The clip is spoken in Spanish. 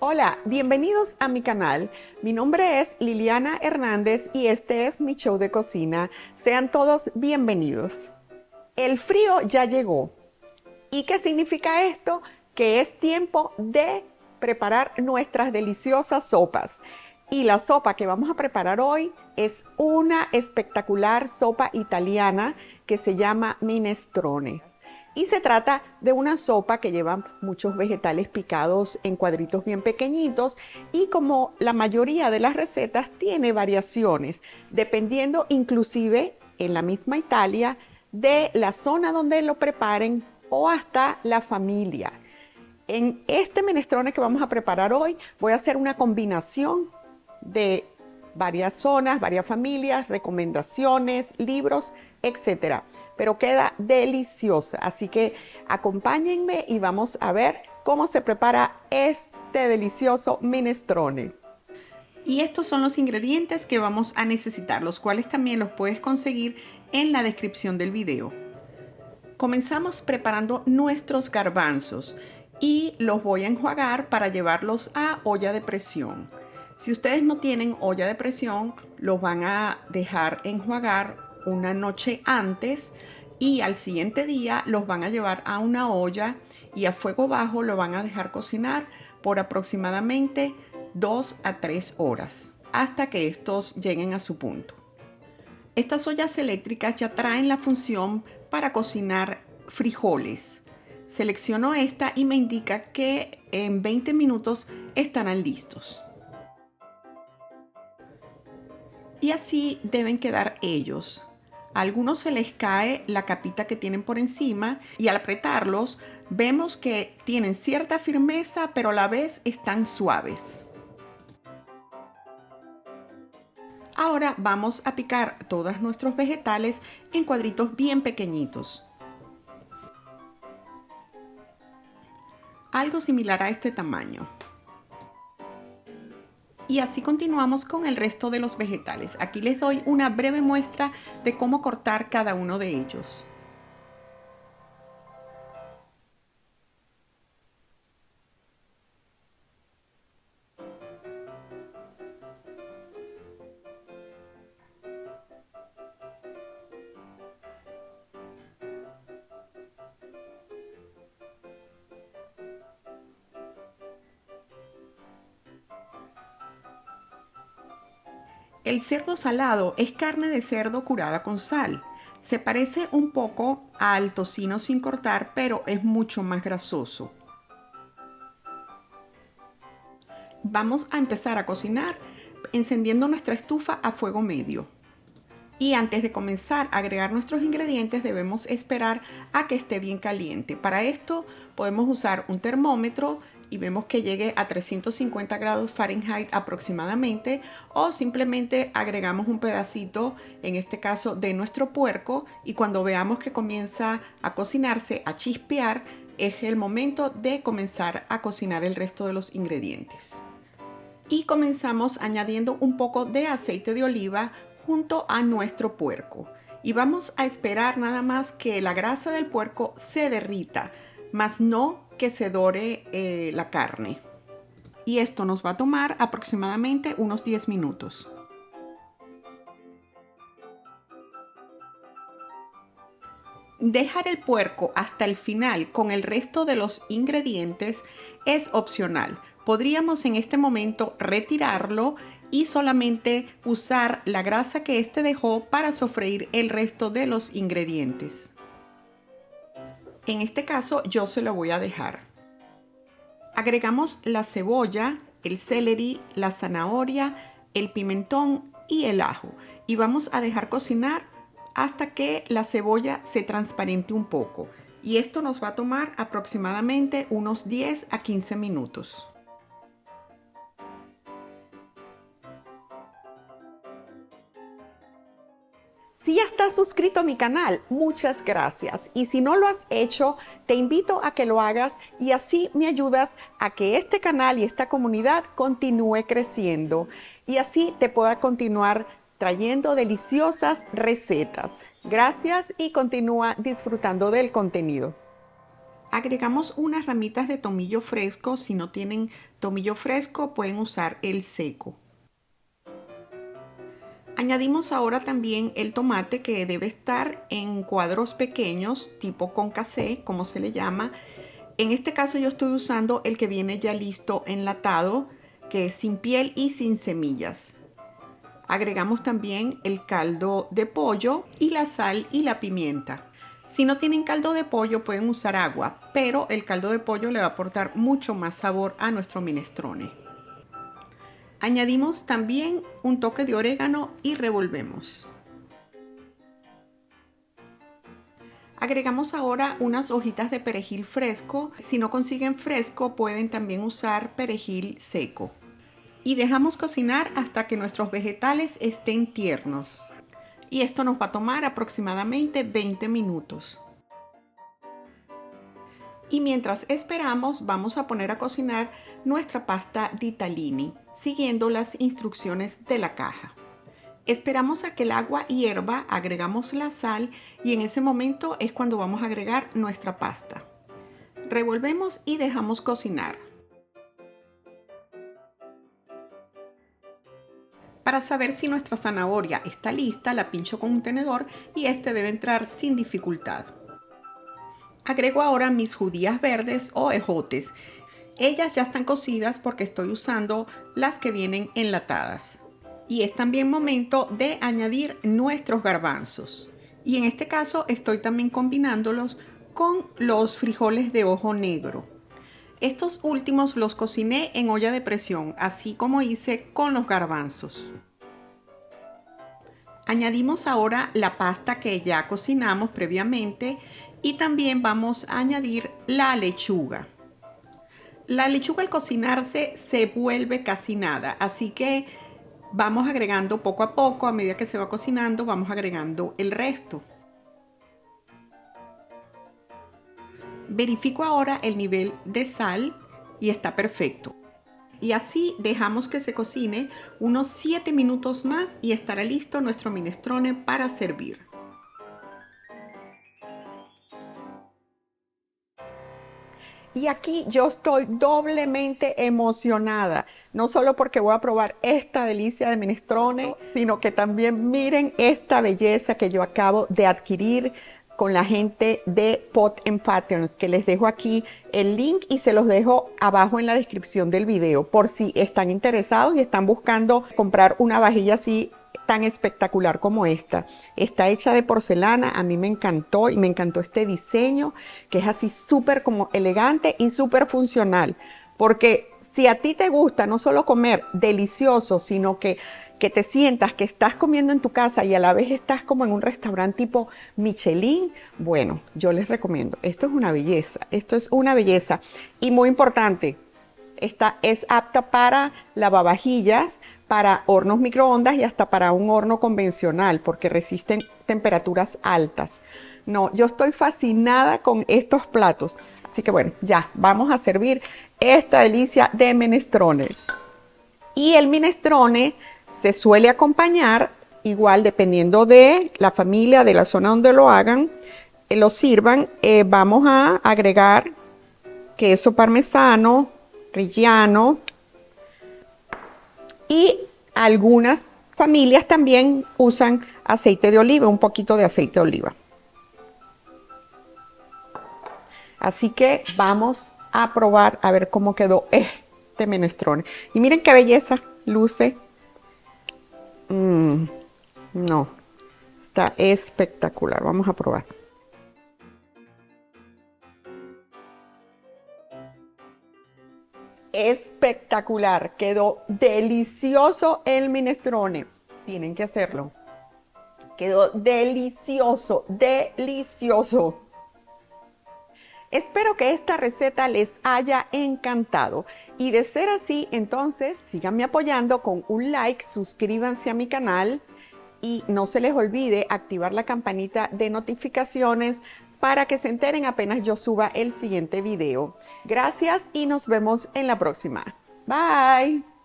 Hola, bienvenidos a mi canal. Mi nombre es Liliana Hernández y este es mi show de cocina. Sean todos bienvenidos. El frío ya llegó. ¿Y qué significa esto? Que es tiempo de preparar nuestras deliciosas sopas. Y la sopa que vamos a preparar hoy es una espectacular sopa italiana que se llama minestrone. Y se trata de una sopa que lleva muchos vegetales picados en cuadritos bien pequeñitos y como la mayoría de las recetas tiene variaciones, dependiendo inclusive en la misma Italia de la zona donde lo preparen o hasta la familia. En este minestrone que vamos a preparar hoy voy a hacer una combinación de varias zonas, varias familias, recomendaciones, libros, etcétera. Pero queda deliciosa, así que acompáñenme y vamos a ver cómo se prepara este delicioso minestrone. Y estos son los ingredientes que vamos a necesitar, los cuales también los puedes conseguir en la descripción del video. Comenzamos preparando nuestros garbanzos y los voy a enjuagar para llevarlos a olla de presión. Si ustedes no tienen olla de presión, los van a dejar enjuagar una noche antes y al siguiente día los van a llevar a una olla y a fuego bajo lo van a dejar cocinar por aproximadamente 2 a 3 horas hasta que estos lleguen a su punto. Estas ollas eléctricas ya traen la función para cocinar frijoles. Selecciono esta y me indica que en 20 minutos estarán listos. Y así deben quedar ellos. A algunos se les cae la capita que tienen por encima y al apretarlos vemos que tienen cierta firmeza, pero a la vez están suaves. Ahora vamos a picar todos nuestros vegetales en cuadritos bien pequeñitos. Algo similar a este tamaño. Y así continuamos con el resto de los vegetales. Aquí les doy una breve muestra de cómo cortar cada uno de ellos. El cerdo salado es carne de cerdo curada con sal. Se parece un poco al tocino sin cortar, pero es mucho más grasoso. Vamos a empezar a cocinar encendiendo nuestra estufa a fuego medio. Y antes de comenzar a agregar nuestros ingredientes debemos esperar a que esté bien caliente. Para esto podemos usar un termómetro y vemos que llegue a 350 grados Fahrenheit aproximadamente, o simplemente agregamos un pedacito, en este caso de nuestro puerco, y cuando veamos que comienza a cocinarse, a chispear, es el momento de comenzar a cocinar el resto de los ingredientes. Y comenzamos añadiendo un poco de aceite de oliva junto a nuestro puerco. Y vamos a esperar nada más que la grasa del puerco se derrita, más no que se dore la carne. Y esto nos va a tomar aproximadamente unos 10 minutos. Dejar el puerco hasta el final con el resto de los ingredientes es opcional. Podríamos en este momento retirarlo y solamente usar la grasa que este dejó para sofreír el resto de los ingredientes. En este caso yo se lo voy a dejar. Agregamos la cebolla, el celery, la zanahoria, el pimentón y el ajo y vamos a dejar cocinar hasta que la cebolla se transparente un poco, y esto nos va a tomar aproximadamente unos 10 a 15 minutos. Si ya estás suscrito a mi canal, muchas gracias. Y si no lo has hecho, te invito a que lo hagas y así me ayudas a que este canal y esta comunidad continúe creciendo. Y así te pueda continuar trayendo deliciosas recetas. Gracias y continúa disfrutando del contenido. Agregamos unas ramitas de tomillo fresco. Si no tienen tomillo fresco, pueden usar el seco. Añadimos ahora también el tomate, que debe estar en cuadros pequeños, tipo concassé, como se le llama. En este caso yo estoy usando el que viene ya listo enlatado, que es sin piel y sin semillas. Agregamos también el caldo de pollo y la sal y la pimienta. Si no tienen caldo de pollo pueden usar agua, pero el caldo de pollo le va a aportar mucho más sabor a nuestro minestrone. Añadimos también un toque de orégano y revolvemos. Agregamos ahora unas hojitas de perejil fresco. Si no consiguen fresco, pueden también usar perejil seco. Y dejamos cocinar hasta que nuestros vegetales estén tiernos. Y esto nos va a tomar aproximadamente 20 minutos. Y mientras esperamos, vamos a poner a cocinar nuestra pasta ditalini, siguiendo las instrucciones de la caja. Esperamos a que el agua hierva, agregamos la sal y en ese momento es cuando vamos a agregar nuestra pasta. Revolvemos y dejamos cocinar. Para saber si nuestra zanahoria está lista, la pincho con un tenedor y este debe entrar sin dificultad. Agrego ahora mis judías verdes o ejotes. Ellas ya están cocidas porque estoy usando las que vienen enlatadas. Y es también momento de añadir nuestros garbanzos. Y en este caso estoy también combinándolos con los frijoles de ojo negro. Estos últimos los cociné en olla de presión, así como hice con los garbanzos. Añadimos ahora la pasta que ya cocinamos previamente y también vamos a añadir la lechuga. La lechuga al cocinarse se vuelve casi nada, así que vamos agregando poco a poco. A medida que se va cocinando, vamos agregando el resto. Verifico ahora el nivel de sal y está perfecto. Y así dejamos que se cocine unos 7 minutos más y estará listo nuestro minestrone para servir. Y aquí yo estoy doblemente emocionada, no solo porque voy a probar esta delicia de minestrone, sino que también miren esta belleza que yo acabo de adquirir con la gente de Pot & Patterns, que les dejo aquí el link y se los dejo abajo en la descripción del video, por si están interesados y están buscando comprar una vajilla así tan espectacular como esta. Está hecha de porcelana, a mí me encantó y me encantó este diseño que es así súper como elegante y súper funcional, porque si a ti te gusta no solo comer delicioso, sino que te sientas que estás comiendo en tu casa y a la vez estás como en un restaurante tipo Michelin, bueno, yo les recomiendo. Esto es una belleza, esto es una belleza. Y muy importante, esta es apta para lavavajillas, para hornos microondas y hasta para un horno convencional, porque resisten temperaturas altas. No, yo estoy fascinada con estos platos. Así que bueno, ya, vamos a servir esta delicia de minestrone. Y el minestrone se suele acompañar, igual dependiendo de la familia, de la zona donde lo hagan, lo sirvan. Vamos a agregar queso parmesano, reggiano, y algunas familias también usan aceite de oliva, un poquito de aceite de oliva. Así que vamos a probar a ver cómo quedó este minestrone. Y miren qué belleza, luce. No, está espectacular. Vamos a probar. Espectacular, quedó delicioso el minestrone. Tienen que hacerlo. Quedó delicioso, delicioso. Espero que esta receta les haya encantado y de ser así, entonces síganme apoyando con un like, suscríbanse a mi canal y no se les olvide activar la campanita de notificaciones para que se enteren apenas yo suba el siguiente video. Gracias y nos vemos en la próxima. Bye.